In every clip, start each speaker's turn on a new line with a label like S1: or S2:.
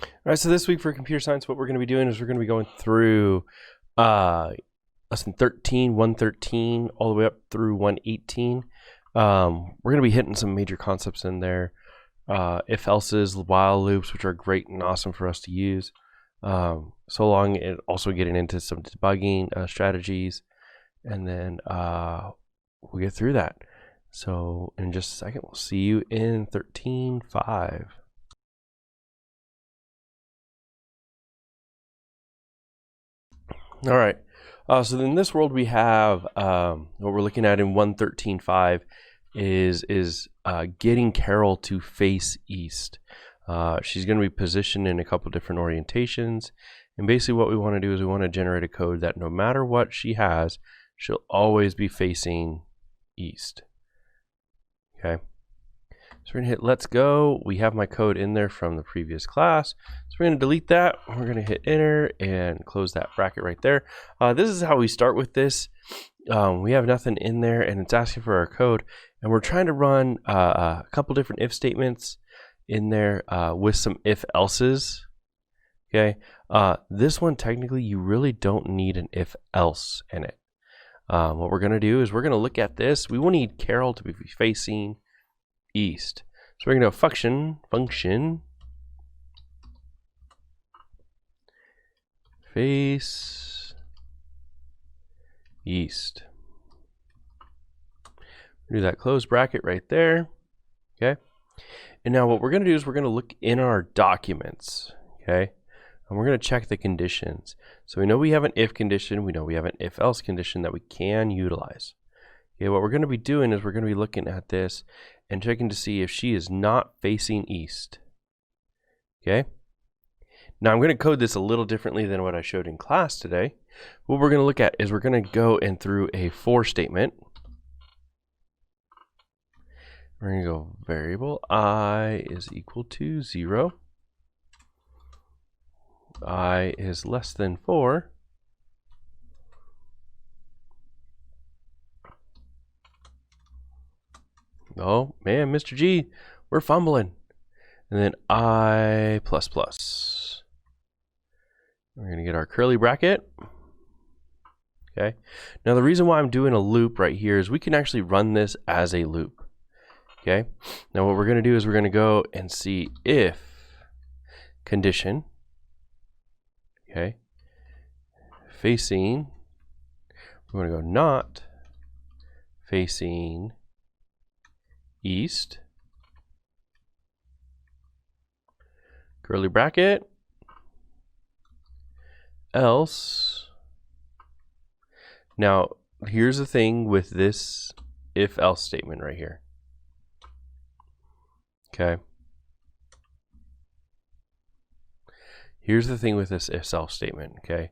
S1: All right, so this week for computer science, what we're going to be doing is we're going to be going through lesson 13, 113, all the way up through 118. We're going to be hitting some major concepts in there. If-else's, while loops, which are great and awesome for us to use. So long, and also getting into some debugging strategies, and then we'll get through that. So in just a second, we'll see you in 13.5. All right, so in this world we have what we're looking at in 113.5 is getting Carol to face east. She's going to be positioned in a couple different orientations, and basically what we want to do is we want to generate a code that no matter what she has, she'll always be facing east. Okay. So we're going to hit let's go. We have my code in there from the previous class. So we're going to delete that. We're going to hit enter and close that bracket right there. This is how we start with this. We have nothing in there and it's asking for our code. And we're trying to run a couple different if statements in there with some if-else's. Okay. This one, technically, you really don't need an if-else in it. What we're going to do is we're going to look at this. We will need Carol to be facing east. So we're going to function face east. Do that close bracket right there. Okay. And now what we're going to do is we're going to look in our documents. Okay. And we're going to check the conditions. So we know we have an if condition. We know we have an if else condition that we can utilize. Okay. What we're going to be doing is we're going to be looking at this and checking to see if she is not facing east. Okay. Now I'm going to code this a little differently than what I showed in class today. What we're going to look at is we're going to go in through a for statement. We're going to go variable I is equal to 0. I is less than 4. Oh man, Mr. G, we're fumbling. And then I plus plus. We're going to get our curly bracket. Okay. Now the reason why I'm doing a loop right here is we can actually run this as a loop. Okay. Now what we're going to do is we're going to go and see if condition. Okay. Facing. We're going to go not facing east. Curly bracket. Else. Now, here's the thing with this if-else statement right here. Okay. Here's the thing with this if-else statement, okay?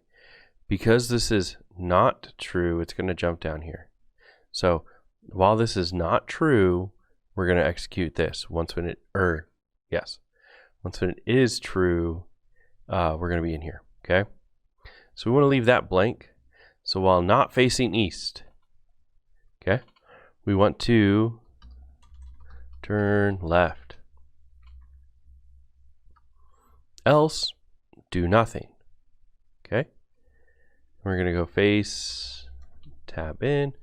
S1: Because this is not true, it's going to jump down here. So, while this is not true, we're going to execute this. Once when it is true, we're going to be in here, okay? So we want to leave that blank. So while not facing east, okay, we want to turn left. Else, do nothing. Okay. We're going to go face, tab in,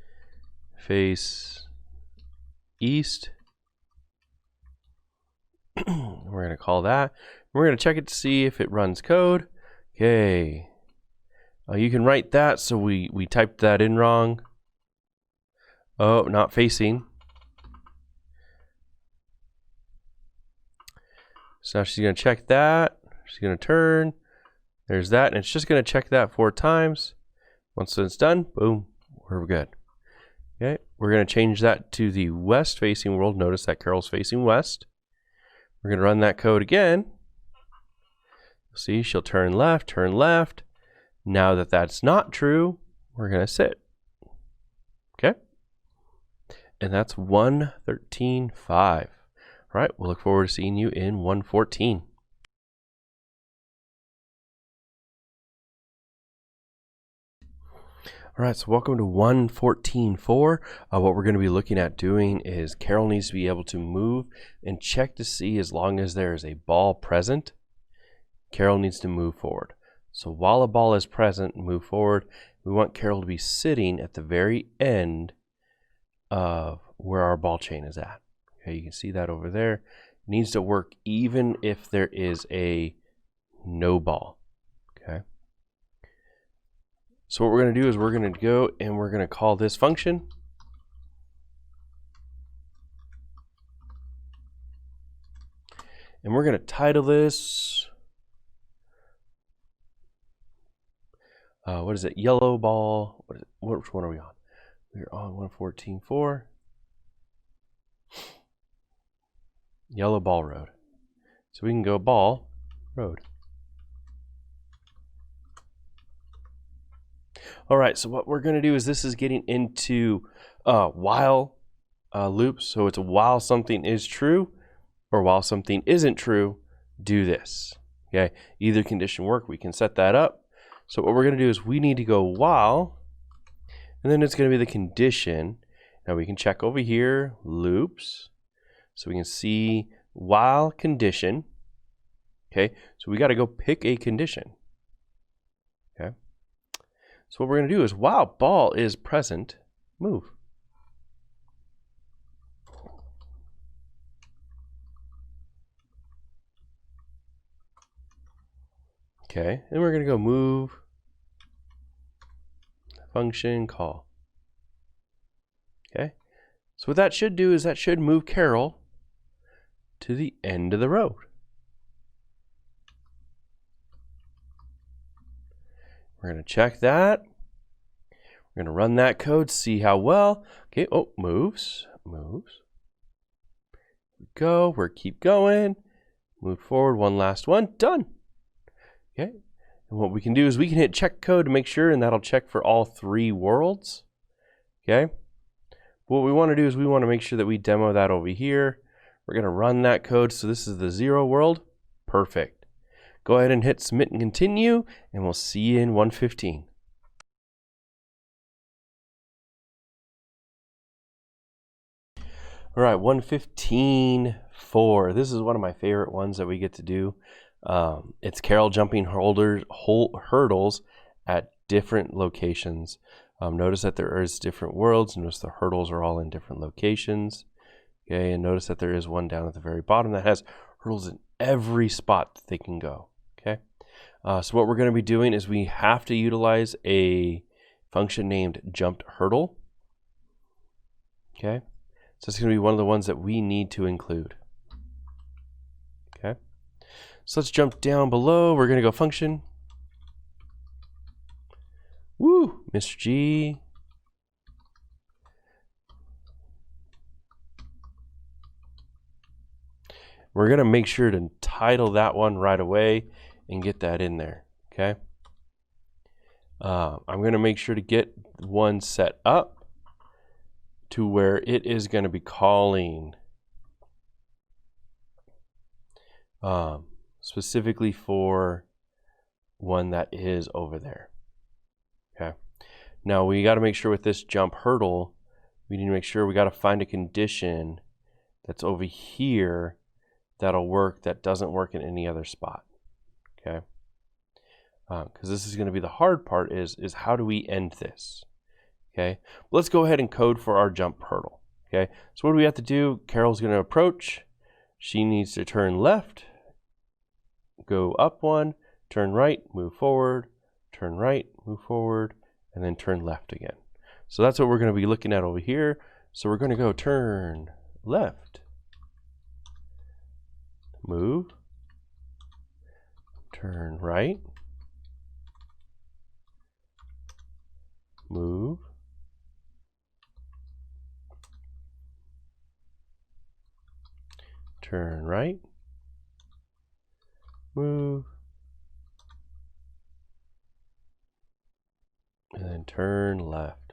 S1: face east. We're going to call that. We're going to check it to see if it runs code. Okay. You can write that, so we typed that in wrong. Oh, not facing. So now she's going to check that. She's going to turn. There's that, and it's just going to check that 4 times. Once it's done, boom, we're good. Okay, we're going to change that to the west facing world. Notice that Carol's facing west. We're going to run that code again. See, she'll turn left, turn left. Now that that's not true, we're going to sit. Okay? And that's 113.5. All right, we'll look forward to seeing you in 114. All right, so welcome to 114.4. What we're going to be looking at doing is Carol needs to be able to move and check to see as long as there is a ball present. Carol needs to move forward. So while a ball is present, move forward. We want Carol to be sitting at the very end of where our ball chain is at. Okay, you can see that over there. It needs to work even if there is a no ball. Okay. So what we're going to do is we're going to go and we're going to call this function. And we're going to title this, what is it? Yellow ball. Which one are we on? We're on 114.4. Yellow ball road. So we can go ball road. All right, so what we're going to do is this is getting into while loops. So it's while something is true or while something isn't true, do this. Okay, either condition work, we can set that up. So what we're going to do is we need to go while, and then it's going to be the condition. Now we can check over here, loops. So we can see while condition. Okay, so we got to go pick a condition. Okay, so what we're going to do is while ball is present, move. Okay, and we're going to go move, function, call. Okay, so what that should do is that should move Carol to the end of the road. We're going to check that. We're going to run that code, see how well. Okay, oh, moves. Go, we're keep going. Move forward, one last one, done. Okay, and what we can do is we can hit check code to make sure, and that'll check for all three worlds. Okay, what we want to do is we want to make sure that we demo that over here. We're going to run that code. So this is the 0 world. Perfect. Go ahead and hit submit and continue, and we'll see you in 115. All right, 115.4. This is one of my favorite ones that we get to do. It's Carol jumping hurdles at different locations. Notice that there is different worlds. Notice the hurdles are all in different locations. Okay, and notice that there is one down at the very bottom that has hurdles in every spot that they can go. Okay, so what we're going to be doing is we have to utilize a function named jumped hurdle. Okay, so it's going to be one of the ones that we need to include. Okay, so let's jump down below. We're going to go function. Woo, Mr. G. We're going to make sure to title that one right away and get that in there. Okay. I'm going to make sure to get one set up to where it is going to be calling specifically for one that is over there. Okay. Now we got to make sure with this jump hurdle, we need to make sure we got to find a condition that's over here that'll work, that doesn't work in any other spot. Okay, because this is going to be the hard part, is how do we end this? Okay, let's go ahead and code for our jump hurdle. Okay, so what do we have to do? Carol's going to approach. She needs to turn left, go up one, turn right, move forward, turn right, move forward, and then turn left again. So that's what we're going to be looking at over here. So we're going to go turn left, move, turn right, move, turn right, move, and then turn left.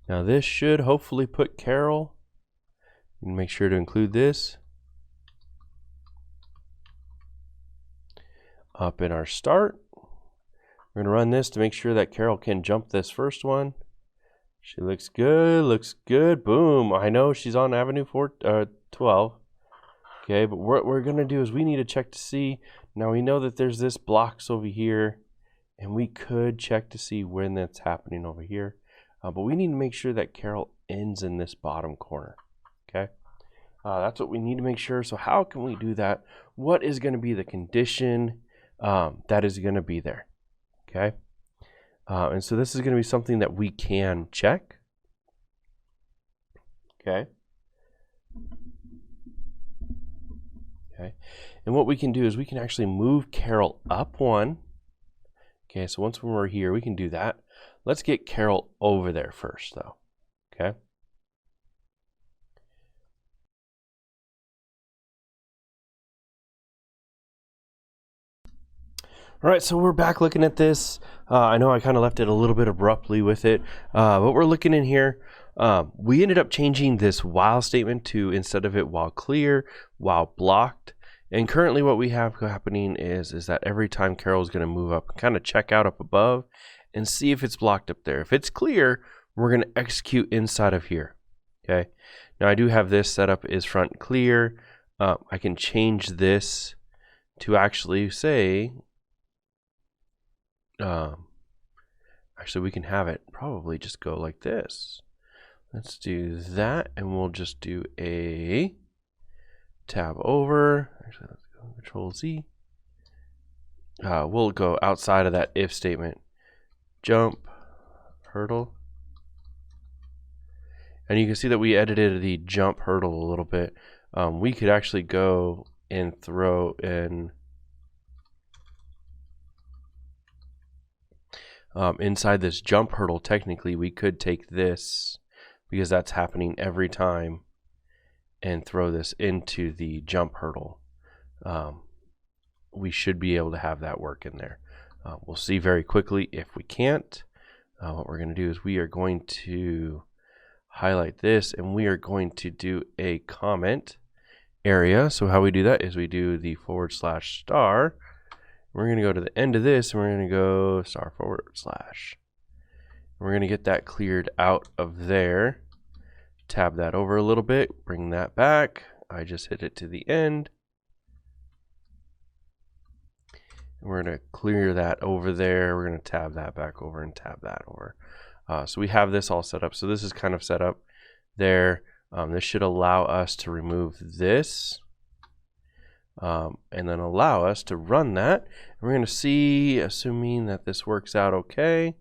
S1: Now this should hopefully put Carol, and make sure to include this up in our start. We're going to run this to make sure that Carol can jump this first one. She looks good, boom. I know she's on Avenue 12. Okay, but what we're going to do is we need to check to see, Now we know that there's this blocks over here, and we could check to see when that's happening over here. But we need to make sure that Carol ends in this bottom corner. Okay, that's what we need to make sure. So how can we do that? What is going to be the condition that is going to be there? Okay, and so this is going to be something that we can check. Okay. Okay, and what we can do is we can actually move Carol up one. Okay, so once we're here, we can do that. Let's get Carol over there first, though. Okay. All right, so we're back looking at this. I know I kind of left it a little bit abruptly with it, but we're looking in here. We ended up changing this while statement to, instead of it while clear, while blocked. And currently what we have happening is that every time Carol is going to move up, kind of check out up above and see if it's blocked up there. If it's clear, we're going to execute inside of here. Okay. Now I do have this set up is front clear. I can change this to actually say, actually we can have it probably just go like this. Let's do that, and we'll just do a tab over. Actually, let's go Control Z. We'll go outside of that if statement. Jump, hurdle. And you can see that we edited the jump hurdle a little bit. We could actually go and throw in inside this jump hurdle. Technically, we could take this, because that's happening every time, and throw this into the jump hurdle. We should be able to have that work in there. We'll see very quickly if we can't. What we're going to do is we are going to highlight this, and we are going to do a comment area. So how we do that is we do the /*. We're going to go to the end of this, and we're going to go */. We're going to get that cleared out of there. Tab that over a little bit, bring that back. I just hit it to the end. And we're going to clear that over there. We're going to tab that back over and tab that over. So we have this all set up. So this is kind of set up there. This should allow us to remove this. And then allow us to run that. And we're going to see, assuming that this works out okay.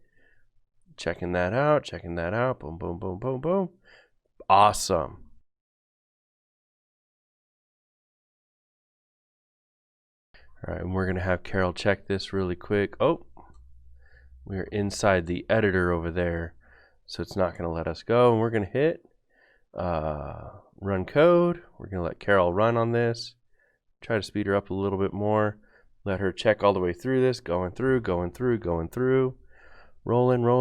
S1: Checking that out, boom, boom, boom, boom, boom. Awesome. All right, and we're going to have Carol check this really quick. Oh, we're inside the editor over there, so it's not going to let us go. And we're going to hit run code. We're going to let Carol run on this. Try to speed her up a little bit more. Let her check all the way through this, going through. Rolling. Get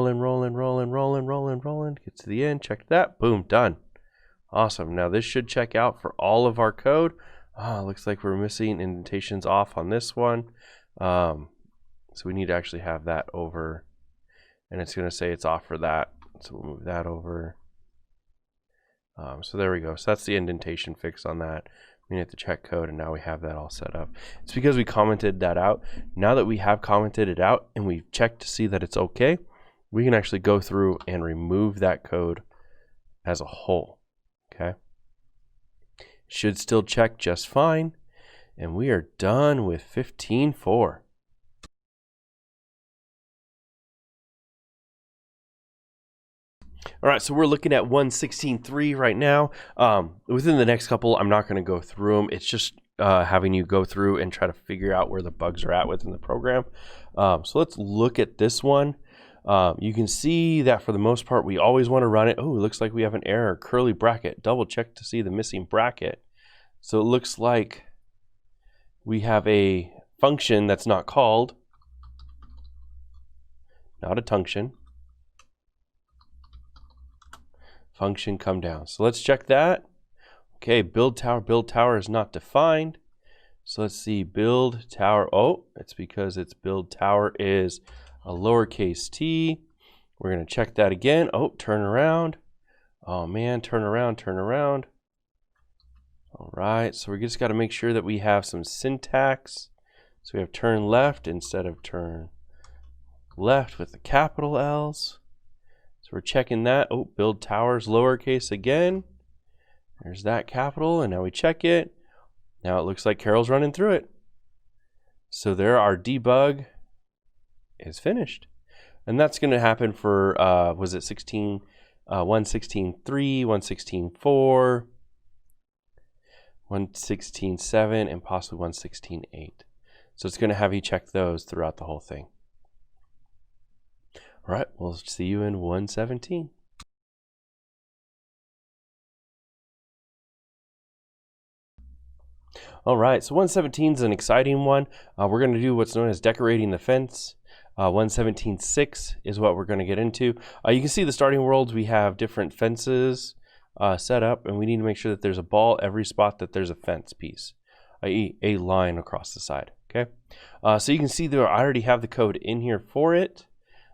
S1: to the end, check that, boom, done. Awesome. Now this should check out for all of our code. Looks like we're missing indentations off on this one. So we need to actually have that over, and it's going to say it's off for that. So we'll move that over. So there we go. So that's the indentation fix on that. We need to check code, and now we have that all set up. It's because we commented that out. Now that we have commented it out and we've checked to see that it's okay, we can actually go through and remove that code as a whole. Okay. Should still check just fine. And we are done with 15.4. All right, so we're looking at 1.16.3 right now. Within the next couple, I'm not going to go through them. It's just having you go through and try to figure out where the bugs are at within the program. So let's look at this one. You can see that for the most part, we always want to run it. Oh, it looks like we have an error, curly bracket. Double check to see the missing bracket. So it looks like we have a function that's not called, not a tunction. Function come down. So let's check that. Okay, build tower is not defined. So let's see, build tower. Oh, it's because its build tower is a lowercase t. We're going to check that again. Oh, turn around. Oh man, turn around. All right, so we just got to make sure that we have some syntax. So we have turn left instead of turn left with the capital L's. So we're checking that. Oh, build towers lowercase again. There's that capital, and now we check it. Now it looks like Carol's running through it. So there, our debug is finished. And that's going to happen for, was it 116.3, 116.4, 116.7, and possibly 116.8. So it's going to have you check those throughout the whole thing. All right, we'll see you in 117. All right, so 117 is an exciting one. We're going to do what's known as decorating the fence. 117.6 is what we're going to get into. You can see the starting worlds, we have different fences set up, and we need to make sure that there's a ball every spot that there's a fence piece, i.e. a line across the side. Okay, so you can see that I already have the code in here for it.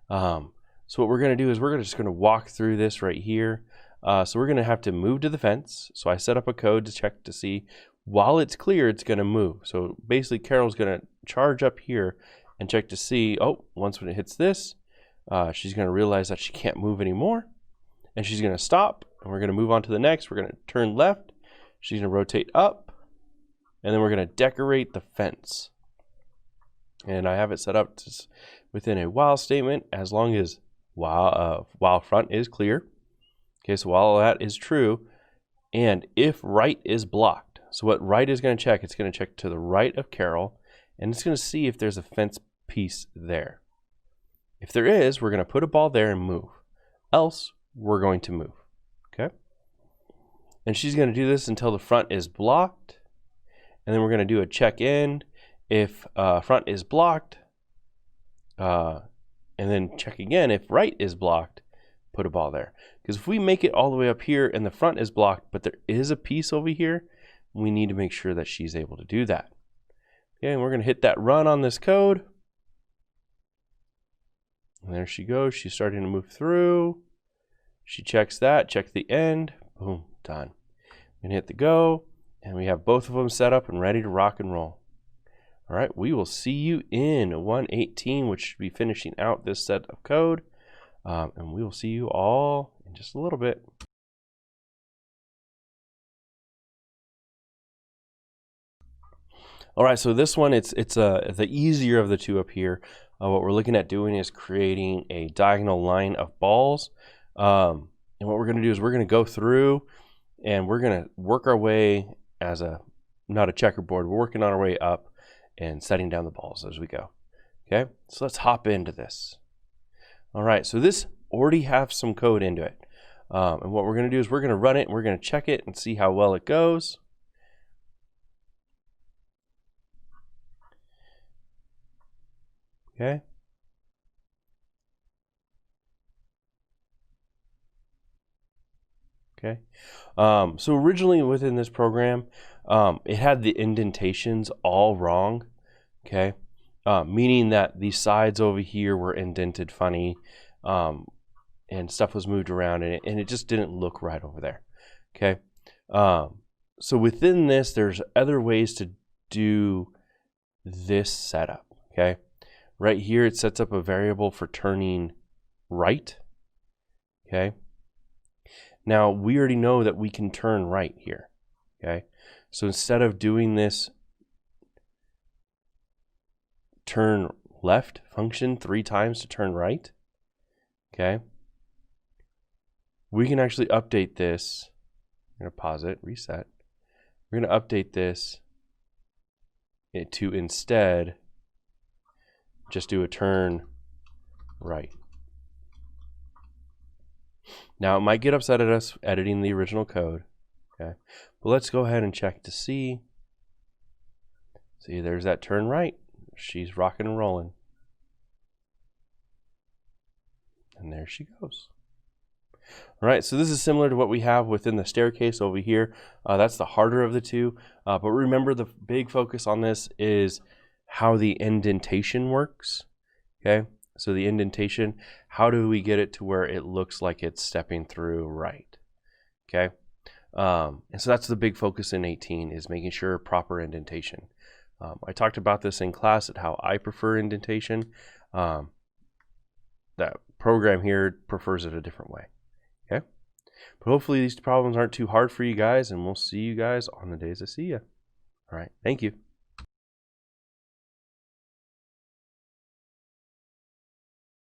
S1: So what we're going to do is we're just going to walk through this right here. So we're going to have to move to the fence. So I set up a code to check to see while it's clear, it's going to move. So basically Carol's going to charge up here and check to see, oh, once when it hits this, she's going to realize that she can't move anymore. And she's going to stop, and we're going to move on to the next. We're going to turn left. She's going to rotate up, and then we're going to decorate the fence. And I have it set up to within a while statement as long as while front is clear. Okay, so while that is true, and if right is blocked. So what right is going to check, it's going to check to the right of Carol, and it's going to see if there's a fence piece there. If there is, we're going to put a ball there and move. Else, we're going to move. Okay? And she's going to do this until the front is blocked, and then we're going to do a check in. If front is blocked, and then check again. If right is blocked, put a ball there. Because if we make it all the way up here and the front is blocked, but there is a piece over here, we need to make sure that she's able to do that. Okay, and we're going to hit that run on this code. And there she goes. She's starting to move through. She checks that, check the end. Boom, done. We can hit the go, and we have both of them set up and ready to rock and roll. All right, we will see you in 118, which should be finishing out this set of code. And we will see you all in just a little bit. All right, so this one, it's the easier of the two up here. What we're looking at doing is creating a diagonal line of balls. And what we're going to do is we're going to go through and we're going to work our way as not a checkerboard. We're working on our way up and setting down the balls as we go. Okay, so let's hop into this. All right, so this already has some code into it. And what we're going to do is we're going to run it and we're going to check it and see how well it goes. Okay. Okay. So originally within this program, it had the indentations all wrong. Okay. Meaning that the sides over here were indented funny, and stuff was moved around in it, and it just didn't look right over there. Okay. So within this, there's other ways to do this setup. Okay. Right here, it sets up a variable for turning right. Okay. Now, we already know that we can turn right here. Okay. So instead of doing this turn left function 3 times to turn right, okay, we can actually update this. I'm going to pause it, reset. We're going to update this to instead just do a turn right. Now, it might get upset at us editing the original code, okay, but let's go ahead and check to see. See, there's that turn right. She's rocking and rolling. And there she goes. All right, so this is similar to what we have within the staircase over here. That's the harder of the two. But remember, the big focus on this is how the indentation works. Okay, so the indentation, how do we get it to where it looks like it's stepping through right? Okay, and so that's the big focus in 18, is making sure proper indentation. I talked about this in class at how I prefer indentation. That program here prefers it a different way. Okay, but hopefully these problems aren't too hard for you guys, and we'll see you guys on the days I see you. All right, thank you.